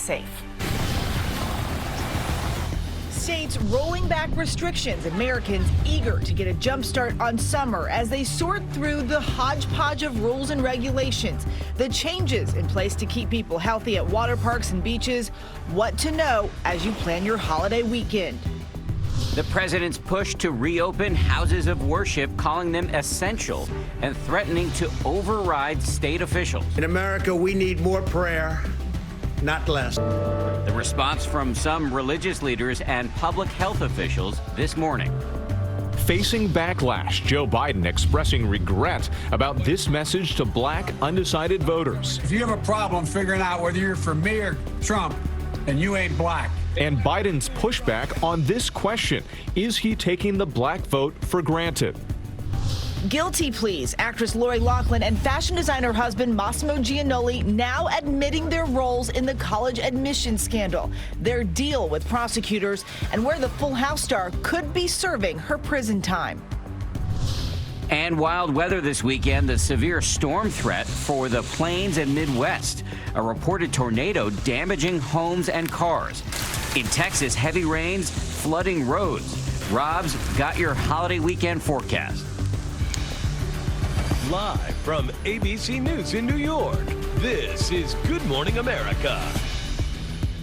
safe. States rolling back restrictions, Americans eager to get a jump start on summer as they sort through the hodgepodge of rules and regulations, the changes in place to keep people healthy at water parks and beaches, what to know as you plan your holiday weekend. The president's push to reopen houses of worship, calling them essential and threatening to override state officials. In America, we need more prayer, not less. The response from some religious leaders and public health officials this morning. Facing backlash, Joe Biden expressing regret about this message to black undecided voters. If you have a problem figuring out whether you're for me or Trump, then you ain't black. And Biden's pushback on this question: is he taking the black vote for granted? Guilty pleas. Actress Lori Loughlin and fashion designer husband Massimo Giannoli now admitting their roles in the college admissions scandal, their deal with prosecutors, and where the Full House star could be serving her prison time. And wild weather this weekend, the severe storm threat for the plains and Midwest. A reported tornado damaging homes and cars. In Texas, heavy rains flooding roads. Rob's got your holiday weekend forecast. Live from ABC News in New York, this is Good Morning America.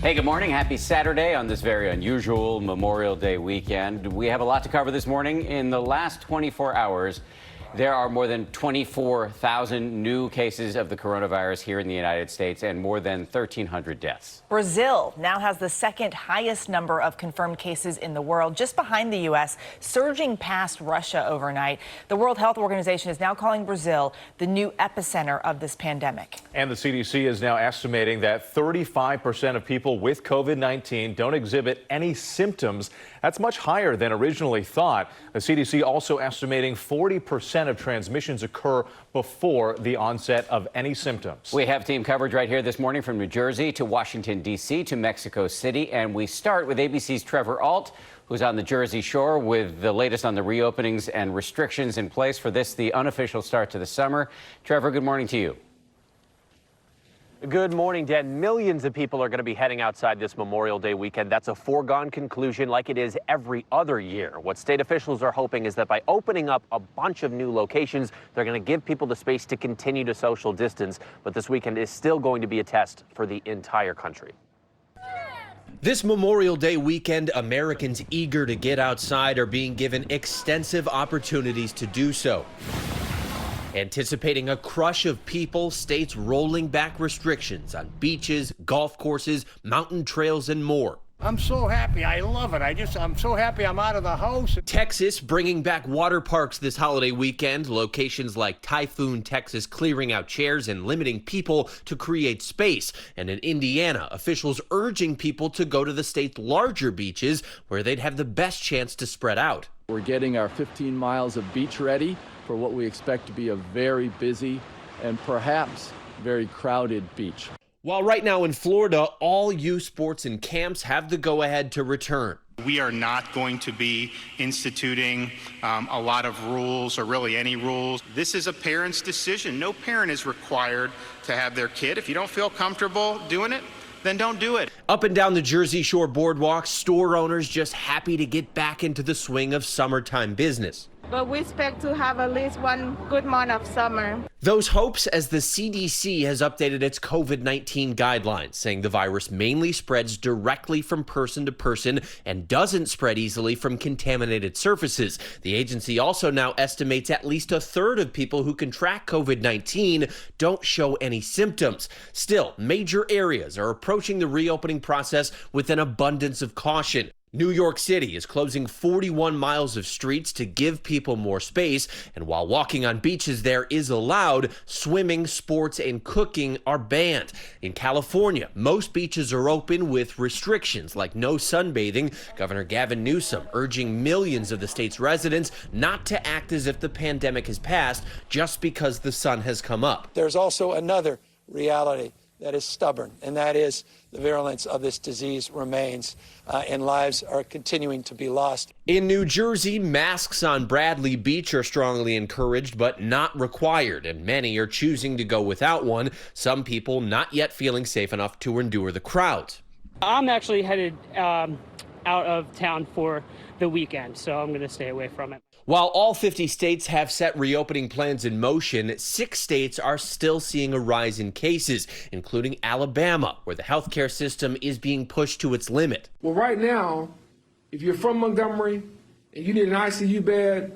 Hey, good morning. Happy Saturday on this very unusual Memorial Day weekend. We have a lot to cover this morning. In the last 24 hours, there are more than 24,000 new cases of the coronavirus here in the United States and more than 1,300 deaths. Brazil now has the second highest number of confirmed cases in the world, just behind the U.S., surging past Russia overnight. The World Health Organization is now calling Brazil the new epicenter of this pandemic. And the CDC is now estimating that 35% of people with COVID-19 don't exhibit any symptoms. That's much higher than originally thought. The CDC also estimating 40% of transmissions occur before the onset of any symptoms. We have team coverage right here this morning from New Jersey to Washington, D.C. to Mexico City. And we start with ABC's Trevor Ault, who's on the Jersey Shore with the latest on the reopenings and restrictions in place for this, the unofficial start to the summer. Trevor, good morning to you. Good morning, Dan. Millions of people are going to be heading outside this Memorial Day weekend. That's a foregone conclusion like it is every other year. What state officials are hoping is that by opening up a bunch of new locations, they're going to give people the space to continue to social distance. But this weekend is still going to be a test for the entire country. This Memorial Day weekend, Americans eager to get outside are being given extensive opportunities to do so. Anticipating a crush of people, states rolling back restrictions on beaches, golf courses, mountain trails, and more. I'm so happy. I love it. I'm so happy I'm out of the house. Texas bringing back water parks this holiday weekend. Locations like Typhoon, Texas, clearing out chairs and limiting people to create space. And in Indiana, officials urging people to go to the state's larger beaches where they'd have the best chance to spread out. We're getting our 15 miles of beach ready for what we expect to be a very busy and perhaps very crowded beach. While right now in Florida, all youth sports and camps have the go-ahead to return. We are not going to be instituting a lot of rules or really any rules. This is a parent's decision. No parent is required to have their kid. If you don't feel comfortable doing it, then don't do it. Up and down the Jersey Shore boardwalk, store owners just happy to get back into the swing of summertime business. But we expect to have at least one good month of summer. Those hopes as the CDC has updated its COVID-19 guidelines, saying the virus mainly spreads directly from person to person and doesn't spread easily from contaminated surfaces. The agency also now estimates at least a third of people who contract COVID-19 don't show any symptoms. Still, major areas are approaching the reopening process with an abundance of caution. New York City is closing 41 miles of streets to give people more space, and while walking on beaches there is allowed, swimming, sports, and cooking are banned. In California, most beaches are open with restrictions like no sunbathing. Governor Gavin Newsom urging millions of the state's residents not to act as if the pandemic has passed just because the sun has come up. There's also another reality. that is stubborn, and that is the virulence of this disease remains, and lives are continuing to be lost. In New Jersey, masks on Bradley Beach are strongly encouraged but not required, and many are choosing to go without one, some people not yet feeling safe enough to endure the crowds. I'm actually headed out of town for the weekend, so I'm going to stay away from it. While all 50 states have set reopening plans in motion, 6 states are still seeing a rise in cases, including Alabama, where the healthcare system is being pushed to its limit. Well, right now, if you're from Montgomery and you need an ICU bed,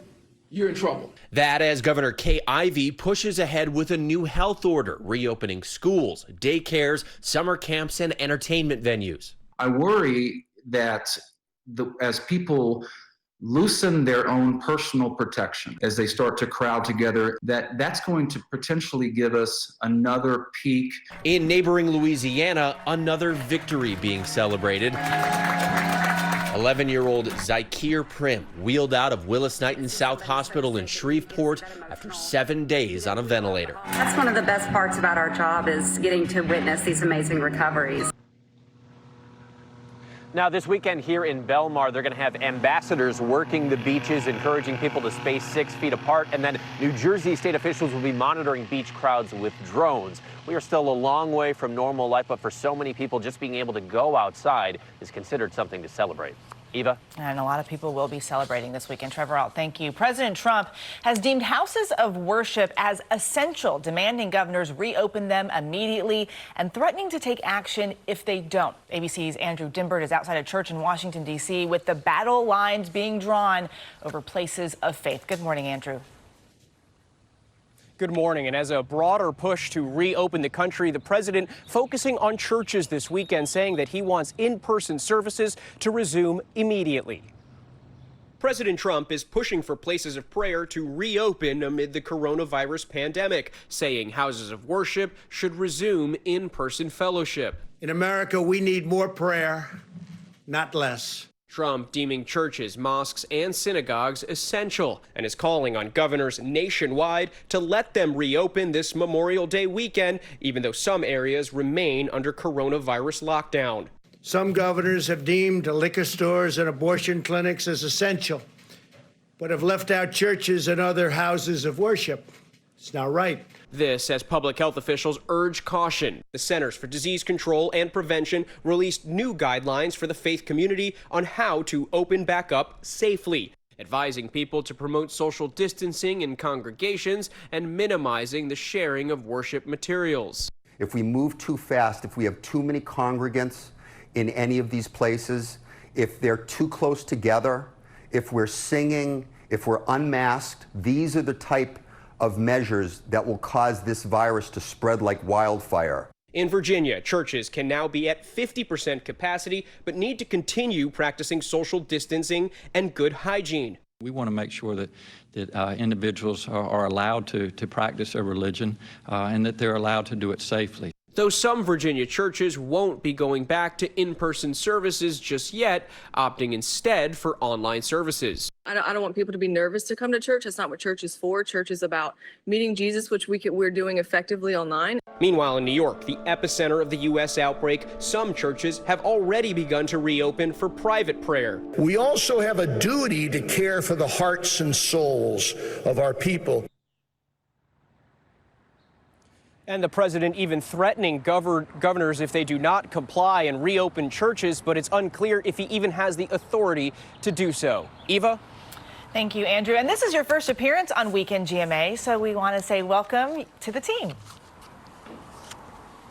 you're in trouble. That as Governor Kay Ivey pushes ahead with a new health order, reopening schools, daycares, summer camps, and entertainment venues. I worry that as people loosen their own personal protection, as they start to crowd together, that's going to potentially give us another peak. In neighboring Louisiana, another victory being celebrated. 11-year-old Zykir Prim wheeled out of Willis-Knighton South Hospital in Shreveport after 7 days on a ventilator. That's one of the best parts about our job, is getting to witness these amazing recoveries. Now, this weekend here in Belmar, they're going to have ambassadors working the beaches, encouraging people to space 6 feet apart. And then New Jersey state officials will be monitoring beach crowds with drones. We are still a long way from normal life, but for so many people, just being able to go outside is considered something to celebrate. Eva? And a lot of people will be celebrating this weekend. Trevor Alt, thank you. President Trump has deemed houses of worship as essential, demanding governors reopen them immediately and threatening to take action if they don't. ABC's Andrew Dimbert is outside a church in Washington, D.C., with the battle lines being drawn over places of faith. Good morning, Andrew. Good morning. And as a broader push to reopen the country, the president focusing on churches this weekend, saying that he wants in-person services to resume immediately. President Trump is pushing for places of prayer to reopen amid the coronavirus pandemic, saying houses of worship should resume in-person fellowship. In America, we need more prayer, not less. Trump deeming churches, mosques, and synagogues essential and is calling on governors nationwide to let them reopen this Memorial Day weekend, even though some areas remain under coronavirus lockdown. Some governors have deemed liquor stores and abortion clinics as essential, but have left out churches and other houses of worship. It's not right. This as public health officials urge caution. The Centers for Disease Control and Prevention released new guidelines for the faith community on how to open back up safely, advising people to promote social distancing in congregations and minimizing the sharing of worship materials. If we move too fast, if we have too many congregants in any of these places, if they're too close together, if we're singing, if we're unmasked, these are the type of measures that will cause this virus to spread like wildfire. In Virginia, churches can now be at 50% capacity, but need to continue practicing social distancing and good hygiene. We want to make sure that individuals are allowed to practice their religion and that they're allowed to do it safely. Though some Virginia churches won't be going back to in-person services just yet, opting instead for online services. I don't want people to be nervous to come to church. That's not what church is for. Church is about meeting Jesus, which we're doing effectively online. Meanwhile, in New York, the epicenter of the U.S. outbreak, some churches have already begun to reopen for private prayer. We also have a duty to care for the hearts and souls of our people. And the president even threatening governors if they do not comply and reopen churches, but it's unclear if he even has the authority to do so. Eva? Thank you, Andrew. And this is your first appearance on Weekend GMA, so we want to say welcome to the team.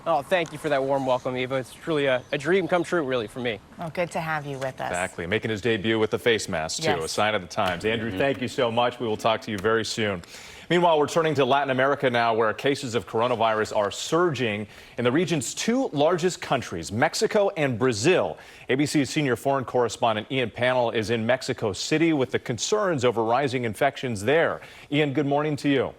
Oh, thank you for that warm welcome, Eva. It's truly a dream come true, really, for me. Oh, good to have you with us. Exactly. Making his debut with the face mask, too, Yes. a sign of the times. Andrew, thank you so much. We will talk to you very soon. Meanwhile, we're turning to Latin America now, where cases of coronavirus are surging in the region's 2 largest countries, Mexico and Brazil. ABC's senior foreign correspondent Ian Pannell is in Mexico City with the concerns over rising infections there. Ian, good morning to you.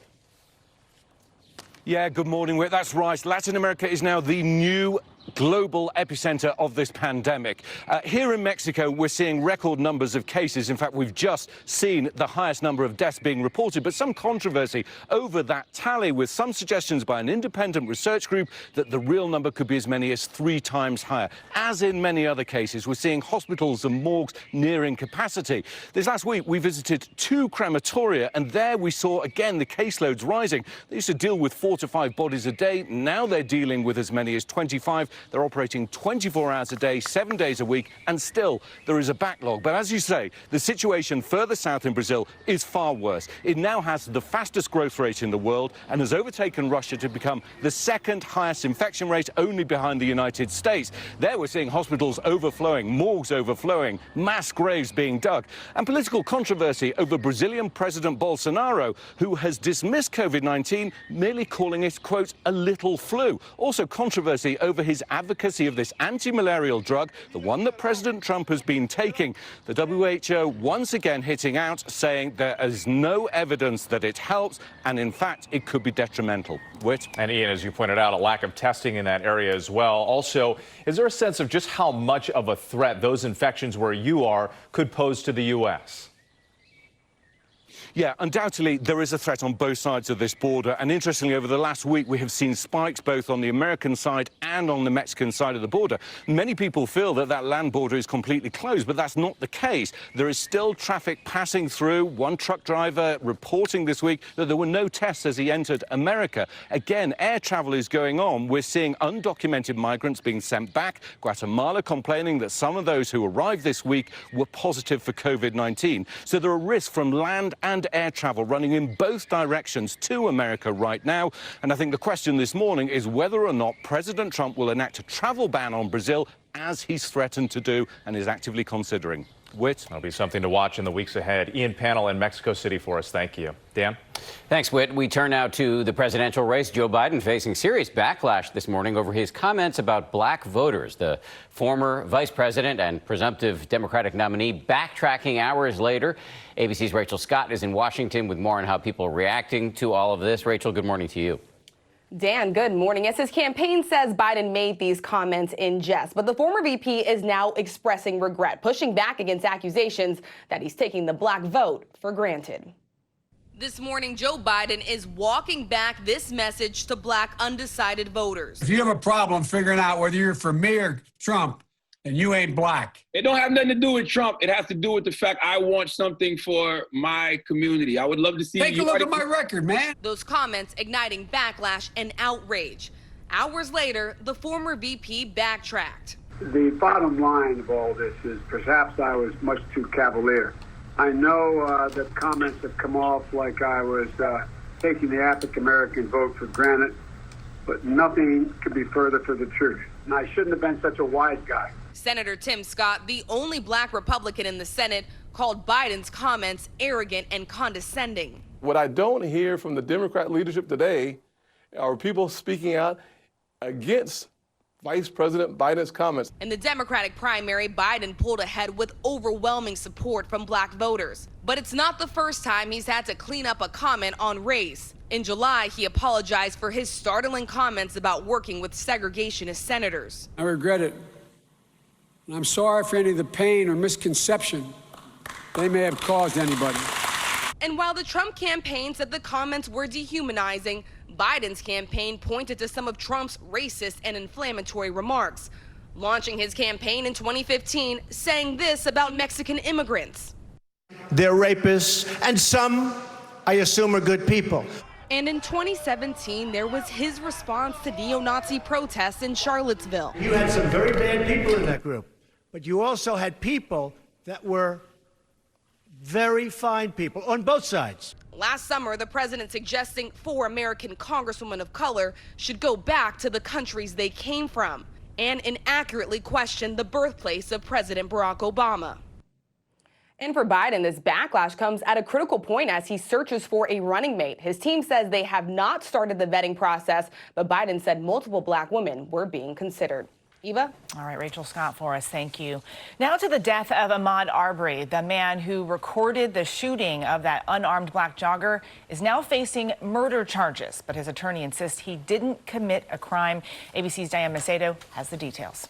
Yeah, good morning, Whit. That's right. Latin America is now the new global epicenter of this pandemic. Here in Mexico, we're seeing record numbers of cases. In fact, we've just seen the highest number of deaths being reported, but some controversy over that tally, with some suggestions by an independent research group that the real number could be as many as 3 times higher. As in many other cases, we're seeing hospitals and morgues nearing capacity. This last week, we visited 2 crematoria, and there we saw again the caseloads rising. They used to deal with 4 to 5 bodies a day. Now they're dealing with as many as 25. They're operating 24 hours a day, 7 days a week, and still there is a backlog. But as you say, the situation further south in Brazil is far worse. It now has the fastest growth rate in the world and has overtaken Russia to become the 2nd highest infection rate, only behind the United States. There we're seeing hospitals overflowing, morgues overflowing, mass graves being dug, and political controversy over Brazilian President Bolsonaro, who has dismissed COVID-19, merely calling it, quote, a little flu. Also controversy over his advocacy of this anti-malarial drug, the one that President Trump has been taking. The WHO once again hitting out, saying there is no evidence that it helps, and in fact, it could be detrimental. Whit? And Ian, as you pointed out, a lack of testing in that area as well. Also, is there a sense of just how much of a threat those infections where you are could pose to the U.S.? Yeah, undoubtedly, there is a threat on both sides of this border. And interestingly, over the last week, we have seen spikes both on the American side and on the Mexican side of the border. Many people feel that that land border is completely closed, but that's not the case. There is still traffic passing through. One truck driver reporting this week that there were no tests as he entered America. Again, air travel is going on. We're seeing undocumented migrants being sent back. Guatemala complaining that some of those who arrived this week were positive for COVID-19. So there are risks from land and air travel running in both directions to America right now. And I think the question this morning is whether or not President Trump will enact a travel ban on Brazil, as he's threatened to do and is actively considering. Whit? That'll be something to watch in the weeks ahead. Ian Pannell in Mexico City for us. Thank you. Dan? Thanks, Whit. We turn now to the presidential race. Joe Biden facing serious backlash this morning over his comments about black voters. The former vice president and presumptive Democratic nominee backtracking hours later. ABC's Rachel Scott is in Washington with more on how people are reacting to all of this. Rachel, good morning to you. Dan, good morning. Yes, his campaign says Biden made these comments in jest, but the former VP is now expressing regret, pushing back against accusations that he's taking the black vote for granted. This morning, Joe Biden is walking back this message to black undecided voters. If you have a problem figuring out whether you're for me or Trump, and you ain't black. It don't have nothing to do with Trump. It has to do with the fact I want something for my community. I would love to see. Take a look at my record, man. Those comments igniting backlash and outrage. Hours later, the former VP backtracked. The bottom line of all this is perhaps I was much too cavalier. I know that comments have come off like I was taking the African-American vote for granted, but nothing could be further from the truth. And I shouldn't have been such a wise guy. Senator Tim Scott, the only black Republican in the Senate, called Biden's comments arrogant and condescending. What I don't hear from the Democrat leadership today are people speaking out against Vice President Biden's comments. In the Democratic primary, Biden pulled ahead with overwhelming support from black voters. But it's not the first time he's had to clean up a comment on race. In July, he apologized for his startling comments about working with segregationist senators. I regret it. And I'm sorry for any of the pain or misconception they may have caused anybody. And while the Trump campaign said the comments were dehumanizing, Biden's campaign pointed to some of Trump's racist and inflammatory remarks, launching his campaign in 2015, saying this about Mexican immigrants. They're rapists, and some, I assume, are good people. And in 2017, there was his response to neo-Nazi protests in Charlottesville. You had some very bad people in that group, but you also had people that were very fine people on both sides. Last summer, the president suggesting 4 American congresswomen of color should go back to the countries they came from, and inaccurately questioned the birthplace of President Barack Obama. And for Biden, this backlash comes at a critical point as he searches for a running mate. His team says they have not started the vetting process, but Biden said multiple black women were being considered. Eva? All right, Rachel Scott for us. Thank you. Now to the death of Ahmaud Arbery, the man who recorded the shooting of that unarmed black jogger, is now facing murder charges. But his attorney insists he didn't commit a crime. ABC's Diane Macedo has the details.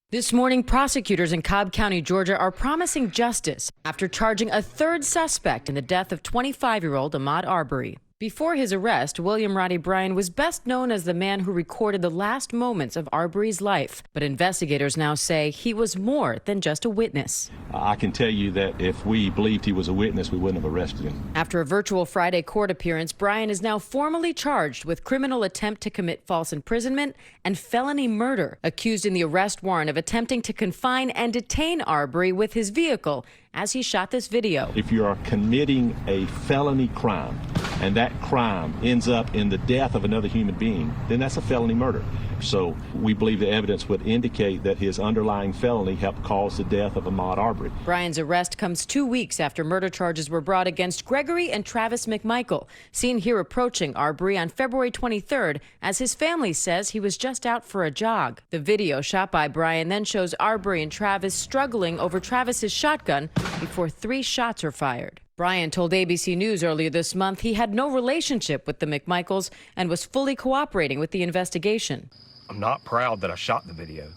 This morning, prosecutors in Cobb County, Georgia, are promising justice after charging a third suspect in the death of 25-year-old Ahmaud Arbery. Before his arrest, William Roddy Bryan was best known as the man who recorded the last moments of Arbery's life. But investigators now say he was more than just a witness. I can tell you that if we believed he was a witness, we wouldn't have arrested him. After a virtual Friday court appearance, Bryan is now formally charged with criminal attempt to commit false imprisonment and felony murder, accused in the arrest warrant of attempting to confine and detain Arbery with his vehicle as he shot this video. If you are committing a felony crime and that crime ends up in the death of another human being, then that's a felony murder. So we believe the evidence would indicate that his underlying felony helped cause the death of Ahmaud Arbery. Bryan's arrest comes 2 weeks after murder charges were brought against Gregory and Travis McMichael, seen here approaching Arbery on February 23rd, as his family says he was just out for a jog. The video shot by Bryan then shows Arbery and Travis struggling over Travis's shotgun before 3 shots are fired. Bryan told ABC News earlier this month he had no relationship with the McMichaels and was fully cooperating with the investigation. I'm not proud that I shot the video,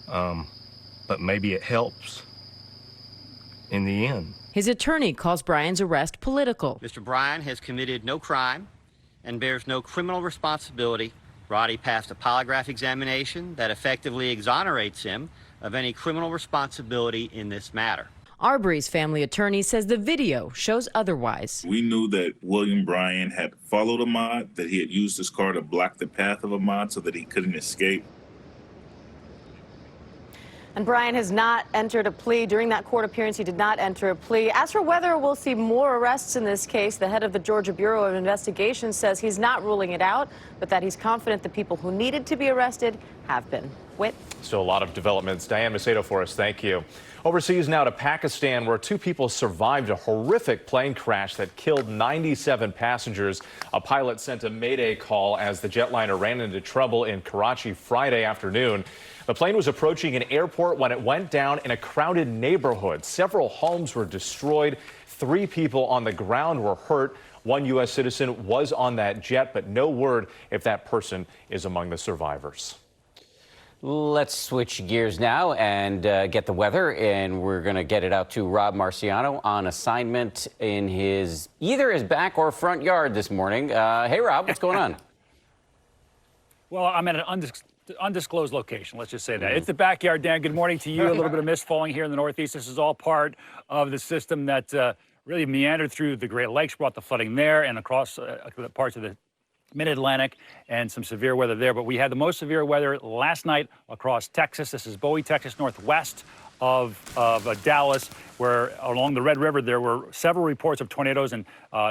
but maybe it helps in the end. His attorney calls Bryan's arrest political. Mr. Bryan has committed no crime and bears no criminal responsibility. Roddy passed a polygraph examination that effectively exonerates him of any criminal responsibility in this matter. Arbery's family attorney says the video shows otherwise. We knew that William Bryan had followed Ahmaud, that he had used his car to block the path of Ahmaud so that he couldn't escape. And Bryan has not entered a plea. During that court appearance, he did not enter a plea. As for whether we'll see more arrests in this case, the head of the Georgia Bureau of Investigation says he's not ruling it out, but that he's confident the people who needed to be arrested have been. Whit? Still a lot of developments. Diane Macedo for us. Thank you. Overseas now to Pakistan, where 2 people survived a horrific plane crash that killed 97 passengers. A pilot sent a mayday call as the jetliner ran into trouble in Karachi Friday afternoon. The plane was approaching an airport when it went down in a crowded neighborhood. Several homes were destroyed. 3 people on the ground were hurt. 1 U.S. citizen was on that jet, but no word if that person is among the survivors. Let's switch gears now and get the weather, and we're going to get it out to Rob Marciano on assignment in either his back or front yard this morning. Hey, Rob, what's going on? Well, I'm at an undisclosed location. Let's just say that. It's the backyard, Dan. Good morning to you. A little bit of mist falling here in the Northeast. This is all part of the system that really meandered through the Great Lakes, brought the flooding there and across parts of the Mid-Atlantic, and some severe weather there. But we had the most severe weather last night across Texas. This is Bowie, Texas, northwest of Dallas, where along the Red River there were several reports of tornadoes and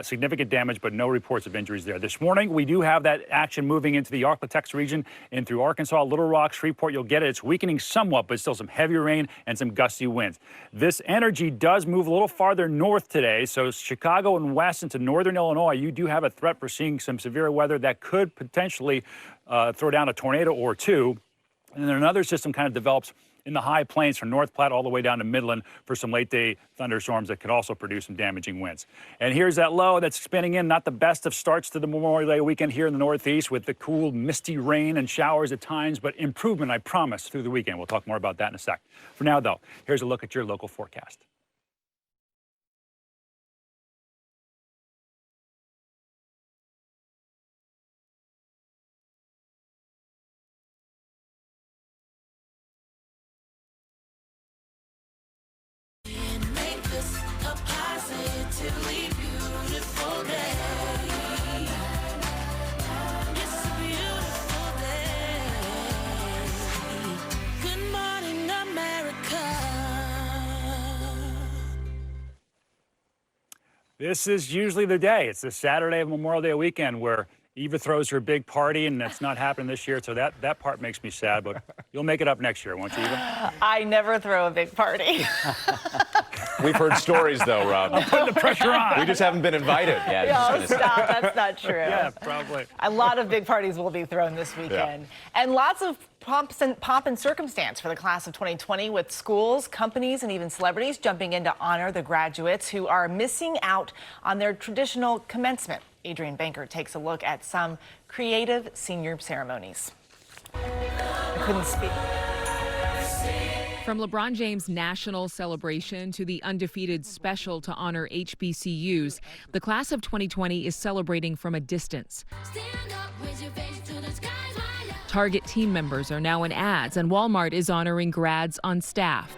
significant damage, but no reports of injuries there. This morning, we do have that action moving into the Arklatex region and through Arkansas, Little Rock, Shreveport. You'll get it. It's weakening somewhat, but still some heavy rain and some gusty winds. This energy does move a little farther north today, so Chicago and west into northern Illinois, you do have a threat for seeing some severe weather that could potentially throw down a tornado or two. And then another system kind of develops in the high plains from North Platte all the way down to Midland for some late-day thunderstorms that could also produce some damaging winds. And here's that low that's spinning in. Not the best of starts to the Memorial Day weekend here in the Northeast with the cool, misty rain and showers at times, but improvement, I promise, through the weekend. We'll talk more about that in a sec. For now, though, here's a look at your local forecast. This is usually the day. It's the Saturday of Memorial Day weekend where Eva throws her big party, and that's not happening this year, so that part makes me sad, but you'll make it up next year, won't you, Eva? I never throw a big party. We've heard stories, though, Rob. I'm putting the pressure on. We just haven't been invited. Yeah, stop. That's not true. Yeah, probably. A lot of big parties will be thrown this weekend. And lots of pomp and circumstance for the class of 2020, with schools, companies, and even celebrities jumping in to honor the graduates who are missing out on their traditional commencement. Adrian Banker takes a look at some creative senior ceremonies. I couldn't speak. From LeBron James' national celebration to the undefeated special to honor HBCUs, the class of 2020 is celebrating from a distance. Target team members are now in ads, and Walmart is honoring grads on staff.